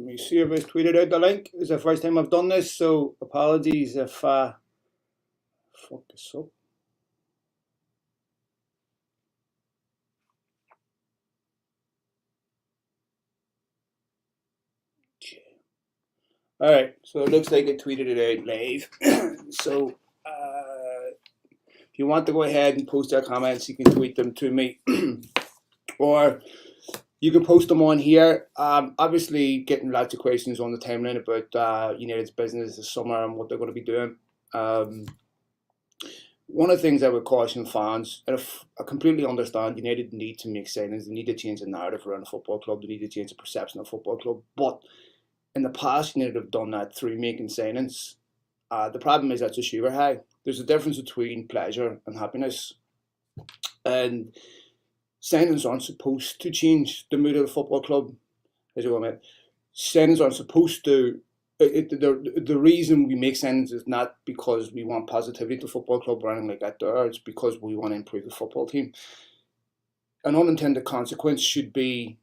Let me see if I've tweeted out the link. It's the first time I've done this, so apologies if fuck this up. All right, so it looks like I tweeted it out live. So if you want to go ahead and post your comments, you can tweet them to me, or you can post them on here. Obviously, getting lots of questions on the timeline about United's business this summer and what they're going to be doing. One of the things I would caution fans, and if I completely understand, United need to make signings, they need to change the narrative around the football club, they need to change the perception of the football club. But in the past, United have done that through making signings. The problem is that's a sugar high. There's a difference between pleasure and happiness. And signings aren't supposed to change the mood of the football club. As you mean, signings aren't supposed to. The reason we make signings is not because we want positivity to the football club or anything like that. It's because we want to improve the football team. An unintended consequence should be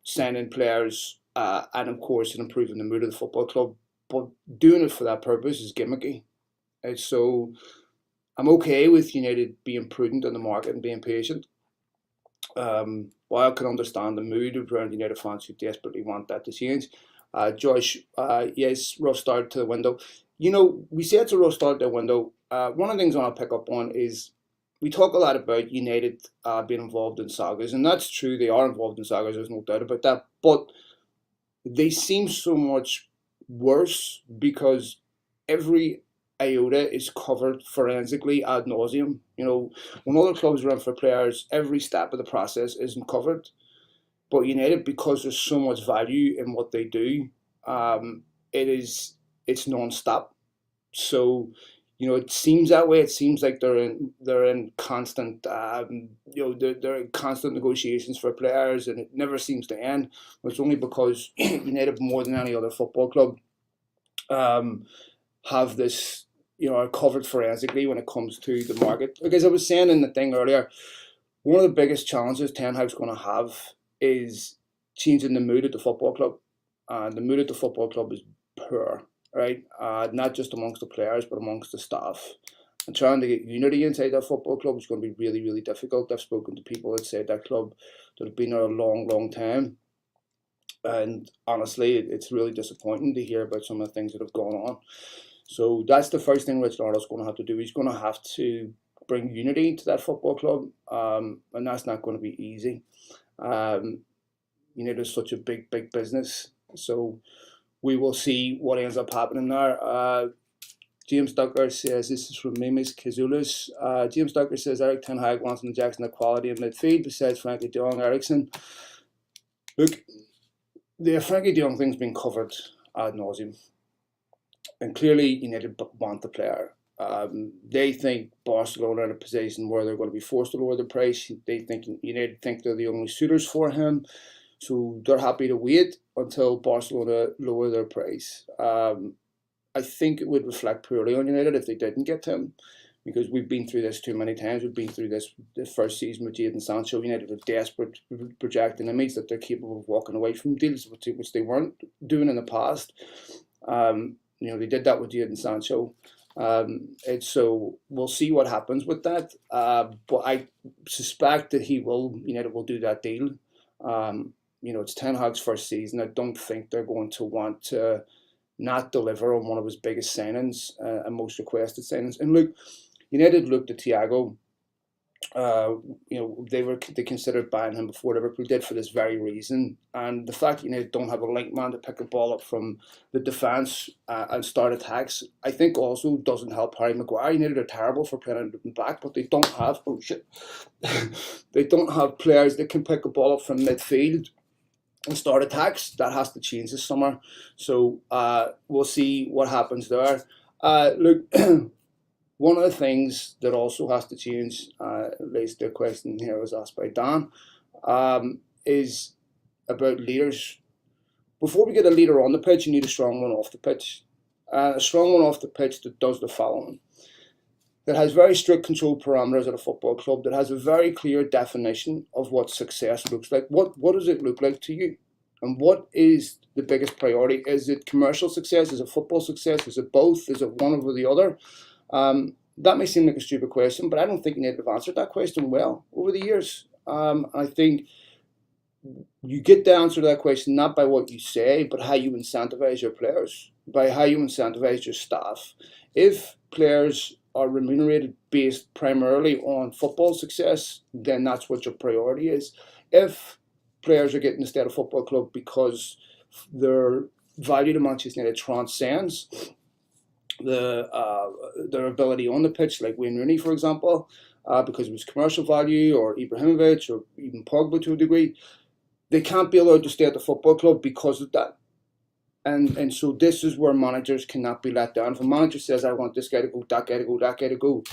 signing players and, of course, improving the mood of the football club. But doing it for that purpose is gimmicky. So I'm okay with United being prudent in the market and being patient. While I can understand the mood around United fans who desperately want that to change. Josh, yes, rough start to the window. We say it's a rough start to the window. One of the things I want to pick up on is we talk a lot about United being involved in sagas, and that's true. They are involved in sagas, there's no doubt about that. But they seem so much worse because every iota is covered forensically ad nauseum. When other clubs run for players, every step of the process isn't covered. But United, because there's so much value in what they do, it's non-stop. So, it seems that way. It seems like they're in constant, they're in constant negotiations for players, and it never seems to end. It's only because United, more than any other football club, have this, are covered forensically when it comes to the market. Because I was saying in the thing earlier, one of the biggest challenges Ten Hag's going to have is changing the mood at the football club. The mood at the football club is poor, right? Not just amongst the players, but amongst the staff. And trying to get unity inside that football club is going to be really, really difficult. I've spoken to people inside that club that have been there a long, long time. And honestly, it's really disappointing to hear about some of the things that have gone on. So that's the first thing Rich Lardle's going to have to do. He's going to have to bring unity to that football club, and that's not going to be easy. There's such a big business, so we will see what ends up happening there. James Ducker says, this is from Mimis Kazulis. James Ducker says Eric Ten Hag wants an injection of quality in midfield besides Frankie de Jong, Eriksen. Look, the Frankie de Jong thing's been covered ad nauseum, and clearly United want the player. They think Barcelona are in a position where they're going to be forced to lower the price. United think they're the only suitors for him, so they're happy to wait until Barcelona lower their price. I think it would reflect poorly on United if they didn't get him, because we've been through this too many times. We've been through this the first season with Jadon Sancho. United are desperate, projecting image that they're capable of walking away from deals, which they weren't doing in the past. They did that with Jadon Sancho. So we'll see what happens with that. But I suspect that United will do that deal. It's Ten Hag's first season. I don't think they're going to want to not deliver on one of his biggest signings and most requested signings. And look, United looked at Thiago. They considered buying him before Liverpool did for this very reason. And the fact that United don't have a link man to pick a ball up from the defence and start attacks, I think also doesn't help Harry Maguire. United are terrible for playing out back, but they don't have they don't have players that can pick a ball up from midfield and start attacks. That has to change this summer. So we'll see what happens there. Look. One of the things that also has to change, at least the question here was asked by Dan, is about leaders. Before we get a leader on the pitch, you need a strong one off the pitch. A strong one off the pitch that does the following. That has very strict control parameters at a football club, that has a very clear definition of what success looks like. What does it look like to you? And what is the biggest priority? Is it commercial success? Is it football success? Is it both? Is it one over the other? That may seem like a stupid question, but I don't think United have answered that question well over the years. I think you get the answer to that question not by what you say, but how you incentivize your players, by how you incentivize your staff. If players are remunerated based primarily on football success, then that's what your priority is. If players are getting to stay at a football club because their value to Manchester United transcends their ability on the pitch, like Wayne Rooney, for example, because it was commercial value, or Ibrahimovic, or even Pogba to a degree, they can't be allowed to stay at the football club because of that. And so this is where managers cannot be let down. If a manager says, I want this guy to go, that guy to go, that guy to go,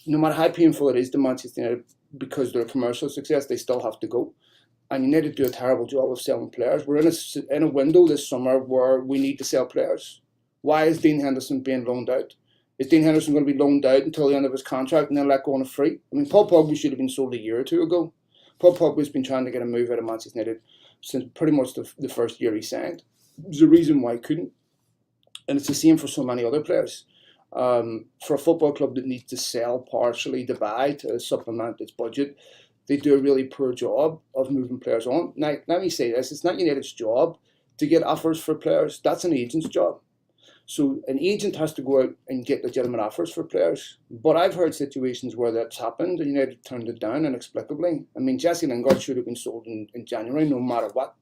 no matter how painful it is to Manchester United, because they're a commercial success, they still have to go. And United do a terrible job of selling players. We're in a window this summer where we need to sell players. Why is Dean Henderson being loaned out? Is Dean Henderson going to be loaned out until the end of his contract and then let go on a free? I mean, Paul Pogba should have been sold a year or two ago. Paul Pogba's been trying to get a move out of Manchester United since pretty much the first year he signed. There's a reason why he couldn't. And it's the same for so many other players. For a football club that needs to sell partially to buy to supplement its budget, they do a really poor job of moving players on. Now, let me say this, it's not United's job to get offers for players. That's an agent's job. So an agent has to go out and get legitimate offers for players. But I've heard situations where that's happened and United turned it down inexplicably. I mean, Jesse Lingard should have been sold in January no matter what.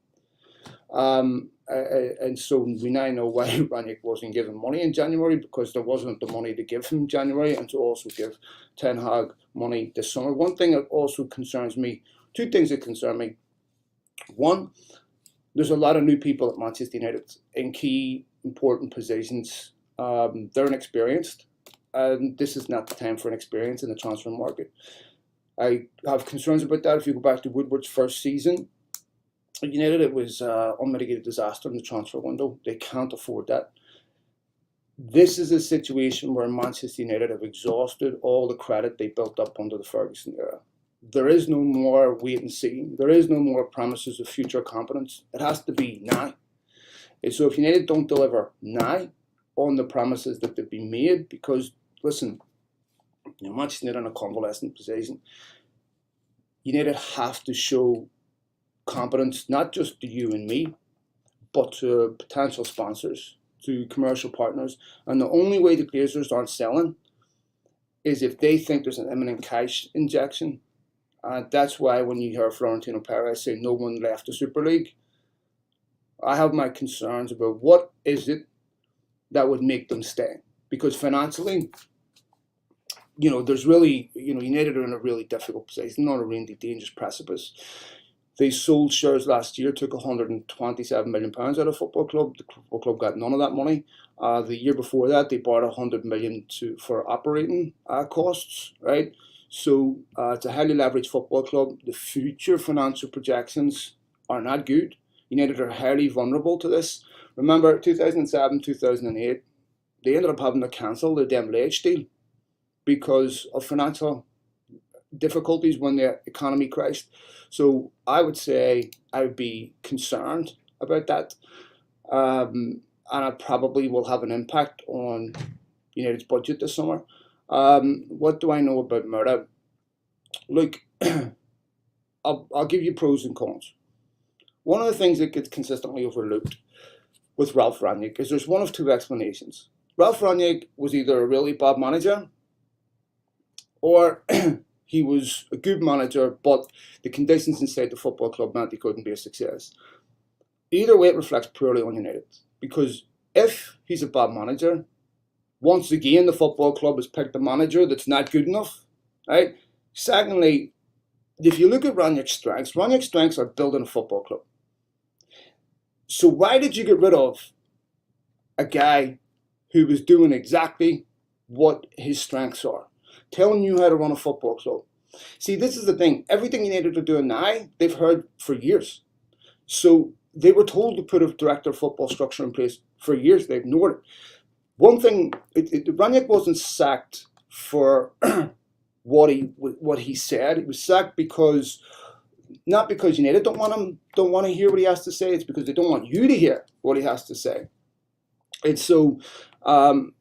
And so we now know why Rangnick wasn't given money in January, because there wasn't the money to give him in January and to also give Ten Hag money this summer. One thing that also concerns me, two things that concern me. One, there's a lot of new people at Manchester United in key important positions. They're inexperienced, and this is not the time for inexperience in the transfer market. I have concerns about that. If you go back to Woodward's first season at United, it was unmitigated disaster in the transfer window. They can't afford that. This is a situation where Manchester United have exhausted all the credit they built up under the Ferguson era. There is no more wait and see. There is no more promises of future competence. It has to be now. And so if United don't deliver now on the promises that they've been made, because, listen, Manchester United in a convalescent position, United have to show competence, not just to you and me, but to potential sponsors, to commercial partners. And the only way the Glazers aren't selling is if they think there's an imminent cash injection. That's why when you hear Florentino Perez say no one left the Super League, I have my concerns about what is it that would make them stay. Because financially, there's really, United are in a really difficult position, not a really dangerous precipice. They sold shares last year, took £127 million out of Football Club. The Football Club got none of that money. The year before that, they borrowed £100 million for operating costs, right? So it's a highly leveraged football club. The future financial projections are not good. United are highly vulnerable to this. Remember, 2007, 2008, they ended up having to cancel the Dembélé deal because of financial difficulties when the economy crashed. So I would say I would be concerned about that. And it probably will have an impact on United's budget this summer. What do I know about Murta? Look, I'll give you pros and cons. One of the things that gets consistently overlooked with Ralf Rangnick is there's one of two explanations. Ralf Rangnick was either a really bad manager or he was a good manager, but the conditions inside the football club meant he couldn't be a success. Either way, it reflects poorly on United, because if he's a bad manager, once again, the football club has picked a manager that's not good enough, right? Secondly, if you look at Rangnick's strengths are building a football club. So why did you get rid of a guy who was doing exactly what his strengths are, telling you how to run a football club? See, this is the thing. Everything United are doing now, they've heard for years. So they were told to put a director of football structure in place for years. They ignored it. One thing, Rangnick wasn't sacked for what he said. He was sacked because not because United don't want to hear what he has to say. It's because they don't want you to hear what he has to say. And so, when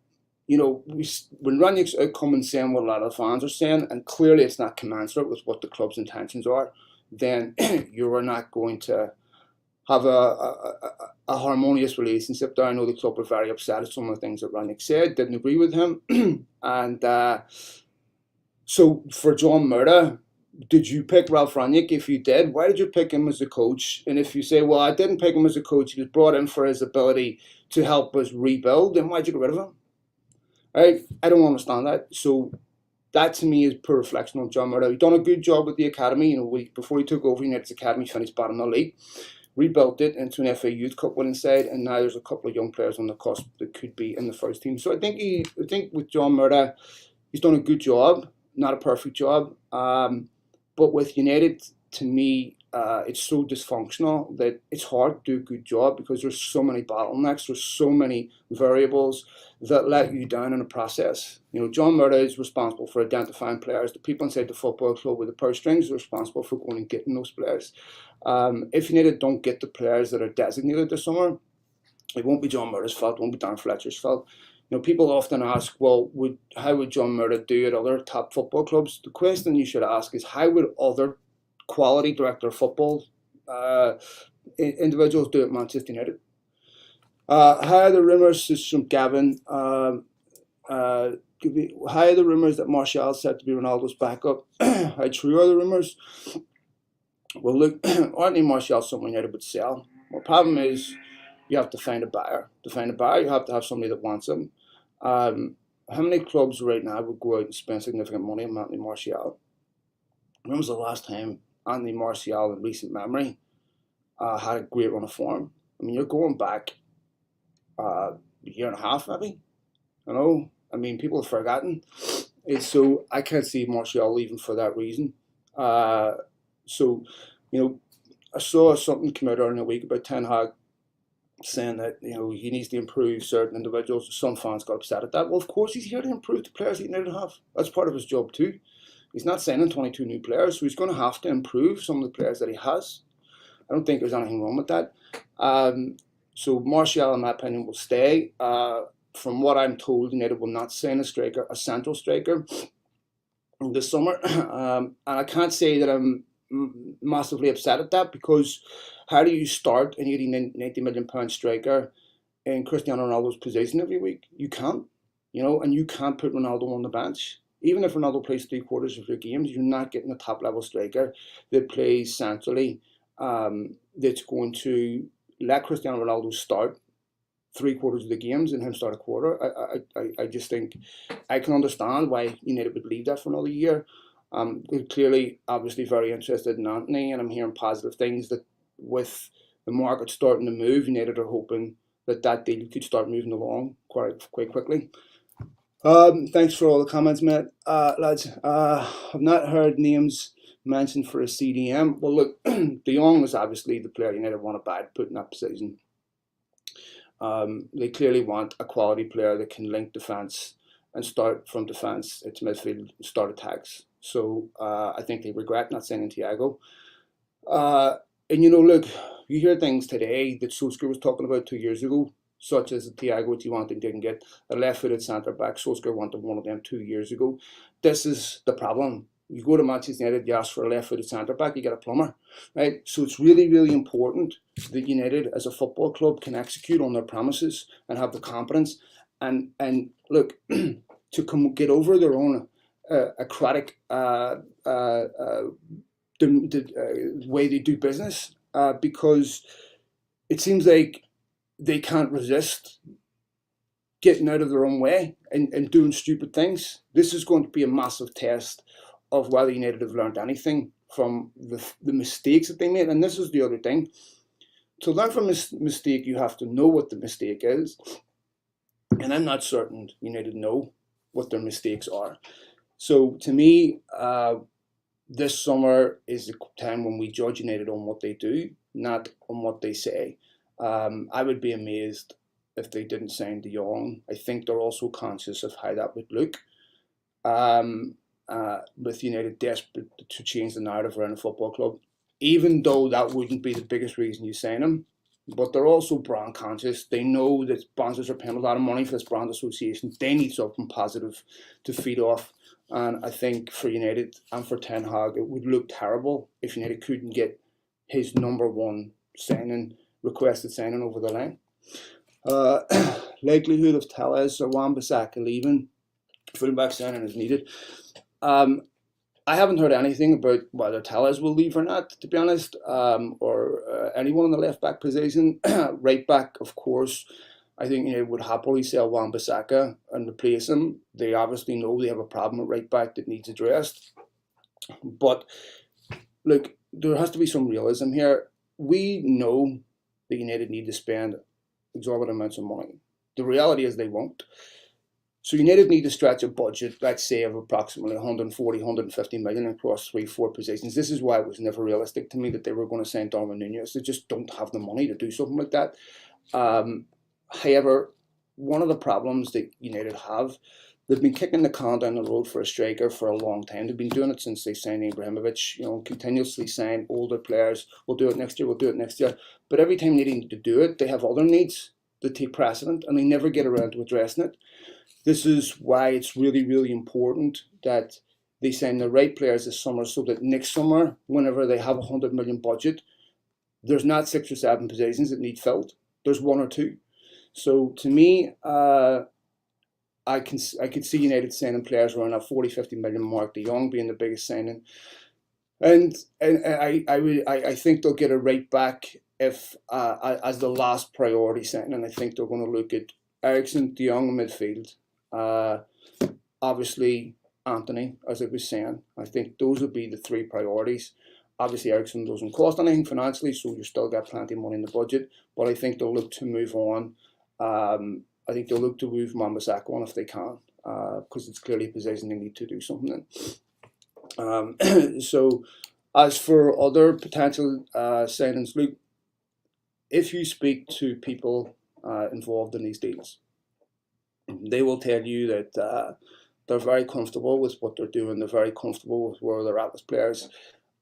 Rangnick's outcome saying what a lot of the fans are saying, and clearly it's not commensurate with what the club's intentions are, then you are not going to have a harmonious relationship there. I know the club were very upset at some of the things that Rangnick said, didn't agree with him. And so for John Murtough, did you pick Ralph Rangnick? If you did, why did you pick him as a coach? And if you say, well, I didn't pick him as a coach, he was brought in for his ability to help us rebuild, then why'd you get rid of him? Right? I don't understand that. So that to me is poor reflection on John Murtough. He's done a good job with the academy. Before he took over United's academy, finished bottom of the league, rebuilt it into an FA Youth Cup winning side, and now there's a couple of young players on the cusp that could be in the first team. So I think with John Murtough, he's done a good job, not a perfect job. But with United, to me, it's so dysfunctional that it's hard to do a good job because there's so many bottlenecks, there's so many variables that let you down in the process. John Murtough is responsible for identifying players. The people inside the football club with the purse strings are responsible for going and getting those players. If United don't get the players that are designated this summer, it won't be John Murtough's fault, it won't be Darren Fletcher's fault. People often ask, well, how would John Murtough do at other top football clubs? The question you should ask is, how would other quality director of football individuals do at Manchester United? How are the rumours, this is from Gavin, how are the rumours that Martial is set to be Ronaldo's backup? How true are the rumours? Well, look, Anthony Martial is someone United would sell. The problem is you have to find a buyer. To find a buyer, you have to have somebody that wants him. How many clubs right now would go out and spend significant money on Anthony Martial? When was the last time Anthony Martial in recent memory had a great run of form? I mean, you're going back a year and a half, maybe. People have forgotten. So I can't see Martial leaving for that reason. I saw something come out earlier in the week about Ten Hag saying that he needs to improve certain individuals. Some fans got upset at that. Well, of course he's here to improve the players he needed to have. That's part of his job too. He's not signing 22 new players, so he's going to have to improve some of the players that he has. I don't think there's anything wrong with that. So Martial, in my opinion, will stay. From what I'm told, United will not sign a central striker this summer. And I can't say that I'm massively upset at that, because how do you start an 80, 90 million pound striker in Cristiano Ronaldo's position every week? You can't, and you can't put Ronaldo on the bench. Even if Ronaldo plays 3/4 of your games, you're not getting a top level striker that plays centrally, that's going to let Cristiano Ronaldo start 3/4 of the games and him start a quarter. I just think I can understand why United would leave that for another year. They're clearly, obviously, very interested in Anthony, and I'm hearing positive things that with the market starting to move, United are hoping that deal could start moving along quite quickly. Thanks for all the comments, mate. Lads, I've not heard names mentioned for a CDM. Well, look, De Jong was obviously the player United want to buy to put in that position. They clearly want a quality player that can link defence and start from defence to midfield, start attacks. So I think they regret not signing Thiago. Look, you hear things today that Solskjaer was talking about 2 years ago, such as the Thiago, which he wanted and didn't get, a left-footed centre-back. Solskjaer wanted one of them 2 years ago. This is the problem. You go to Manchester United, you ask for a left-footed centre-back, you get a plumber, right? So it's really, really important that United, as a football club, can execute on their promises and have the competence and look, to get over their own acrobatic the way they do business, because it seems like they can't resist getting out of their own way and doing stupid things. This is going to be a massive test of whether United have learned anything from the mistakes that they made. And this is the other thing. To learn from a mistake, you have to know what the mistake is. And I'm not certain United know what their mistakes are. So to me, this summer is the time when we judge United on what they do, not on what they say. I would be amazed if they didn't sign De Jong. I think they're also conscious of how that would look. With United desperate to change the narrative around the football club. even though that wouldn't be the biggest reason you sign him. But they're also brand conscious. They know that sponsors are paying a lot of money for this brand association. They need something positive to feed off. And I think for United and for Ten Hag, it would look terrible if United couldn't get his number one requested signing over the line. Likelihood of Telles or Wan-Bissaka leaving, fullback signing is needed. I haven't heard anything about whether Telles will leave or not, to be honest, or anyone in the left back position. Right back, of course, I think United would happily sell Wan-Bissaka and replace him. They obviously know they have a problem at right back that needs addressed. But look, there has to be some realism here. We know that United need to spend exorbitant amounts of money. The reality is they won't. So United need to stretch a budget, let's say, of approximately 140, 150 million across 3-4 positions. This is why it was never realistic to me that they were going to sign Darwin Nunez. They just don't have the money to do something like that. However, one of the problems that United have, they've been kicking the can down the road for a striker for a long time. They've been doing it since they signed Ibrahimovic, continuously sign older players. We'll do it next year, we'll do it next year. But every time they need to do it, they have other needs that take precedent and they never get around to addressing it. This is why it's really, really important that they sign the right players this summer so that next summer, whenever they have a 100 million budget, there's not 6 or 7 positions that need filled. There's 1 or 2. So to me, I could see United signing players around that 40-50 million mark. De Jong being the biggest signing, and I think they'll get a right back if as the last priority signing. And I think they're going to look at Eriksen, De Jong in midfield. Obviously Anthony, as I was saying. I think those would be the 3 priorities. Obviously Eriksen doesn't cost anything financially, so you still got plenty of money in the budget. But I think they'll look to move on. I think they'll look to move Wan-Bissaka on if they can, because it's clearly a position they need to do something in. So as for other potential signings, look, if you speak to people involved in these deals, they will tell you that they're very comfortable with what they're doing. They're very comfortable with where they're at as players,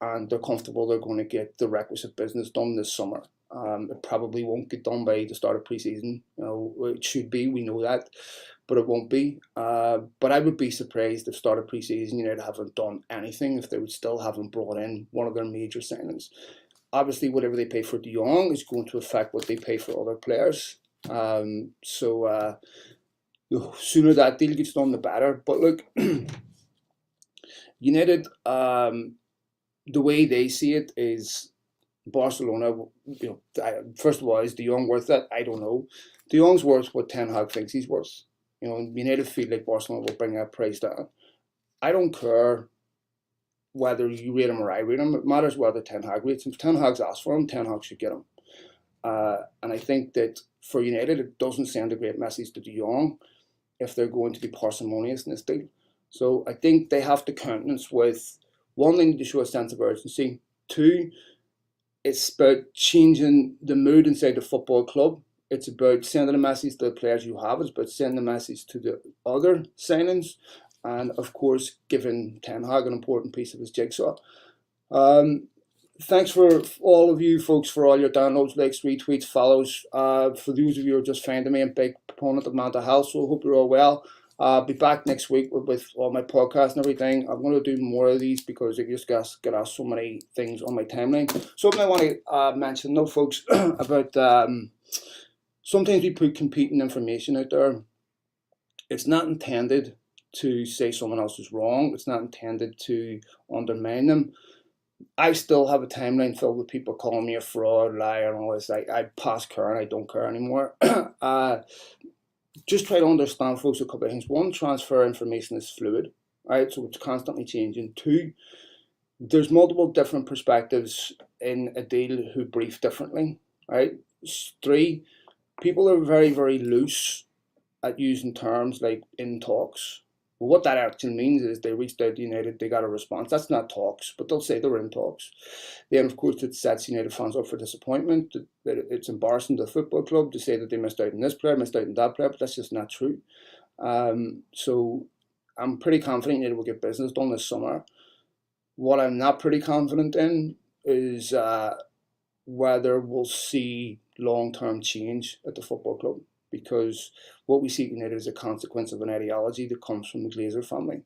and they're comfortable they're going to get the requisite business done this summer. It probably won't get done by the start of pre-season. It should be, we know that, but it won't be. But I would be surprised if start of pre-season United haven't done anything, if they would still haven't brought in one of their major signings. Obviously, whatever they pay for De Jong is going to affect what they pay for other players. So the sooner that deal gets done, the better. But look, United, the way they see it is Barcelona. First of all, is De Jong worth it? I don't know. De Jong's worth what Ten Hag thinks he's worth. United feel like Barcelona will bring that price down. I don't care whether you rate him or I rate him. It matters whether Ten Hag rates him. If Ten Hag's asked for him, Ten Hag should get him. And I think that for United, it doesn't send a great message to De Jong if they're going to be parsimonious in this deal. So I think they have to countenance with, one, they need to show a sense of urgency. 2, it's about changing the mood inside the football club. It's about sending a message to the players you have. It's about sending a message to the other signings. And of course, giving Ten Hag an important piece of his jigsaw. Thanks for all of you folks for all your downloads, likes, retweets, follows. For those of you who are just finding me, I'm a big proponent of mental health, so I hope you're all well. I'll be back next week with all my podcasts and everything. I'm going to do more of these because I just get asked so many things on my timeline. Something I want to mention, though, folks, about sometimes we put competing information out there. It's not intended to say someone else is wrong. It's not intended to undermine them. I still have a timeline filled with people calling me a fraud, liar, and all this. I pass care and I don't care anymore. Just try to understand, folks, a couple of things. 1, transfer information is fluid, right? So it's constantly changing. 2, there's multiple different perspectives in a deal who brief differently, right? 3, people are very, very loose at using terms like in talks. Well, what that actually means is they reached out to United, they got a response. That's not talks, but they'll say they were in talks. Then, of course, it sets United fans up for disappointment. That it's embarrassing to the football club to say that they missed out on this player, missed out on that player, but that's just not true. So I'm pretty confident United will get business done this summer. What I'm not pretty confident in is whether we'll see long-term change at the football club, because what we see at United is a consequence of an ideology that comes from the Glazer family,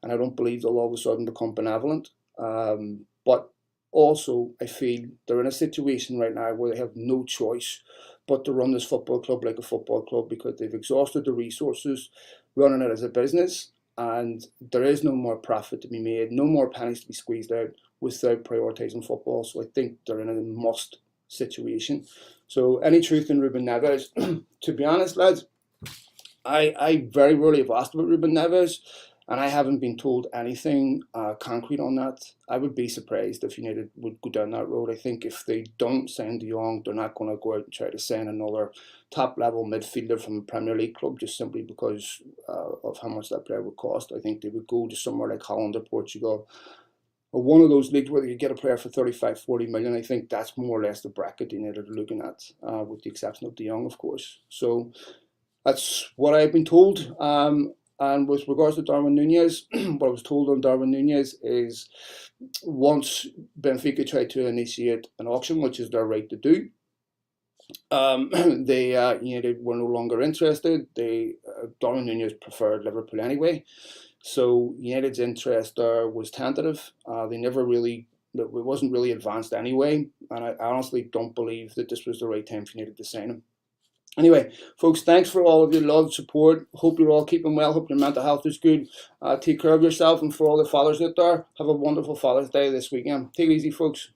and I don't believe they'll all of a sudden become benevolent. But also, I feel they're in a situation right now where they have no choice but to run this football club like a football club, because they've exhausted the resources running it as a business, and there is no more profit to be made, no more pennies to be squeezed out without prioritising football. So I think they're in a must situation. So any truth in Ruben Neves? To be honest, lads, I very rarely have asked about Ruben Neves, and I haven't been told anything concrete on that. I would be surprised if United would go down that road. I think if they don't sign De Jong, they're not going to go out and try to sign another top-level midfielder from a Premier League club just simply because of how much that player would cost. I think they would go to somewhere like Holland or Portugal, or one of those leagues where you get a player for 35, 40 million. I think that's more or less the bracket United are looking at, with the exception of De Jong, of course. So that's what I've been told. And with regards to Darwin Nunez, what I was told on Darwin Nunez is once Benfica tried to initiate an auction, which is their right to do, they United were no longer interested. Darwin Nunez preferred Liverpool anyway, so United's interest there was tentative. It wasn't really advanced anyway, and I honestly don't believe that this was the right time for United to sign him. Anyway, folks, thanks for all of your love, support. Hope you're all keeping well. Hope your mental health is good. Take care of yourself, and for all the fathers out there, have a wonderful Father's Day this weekend. Take it easy, folks.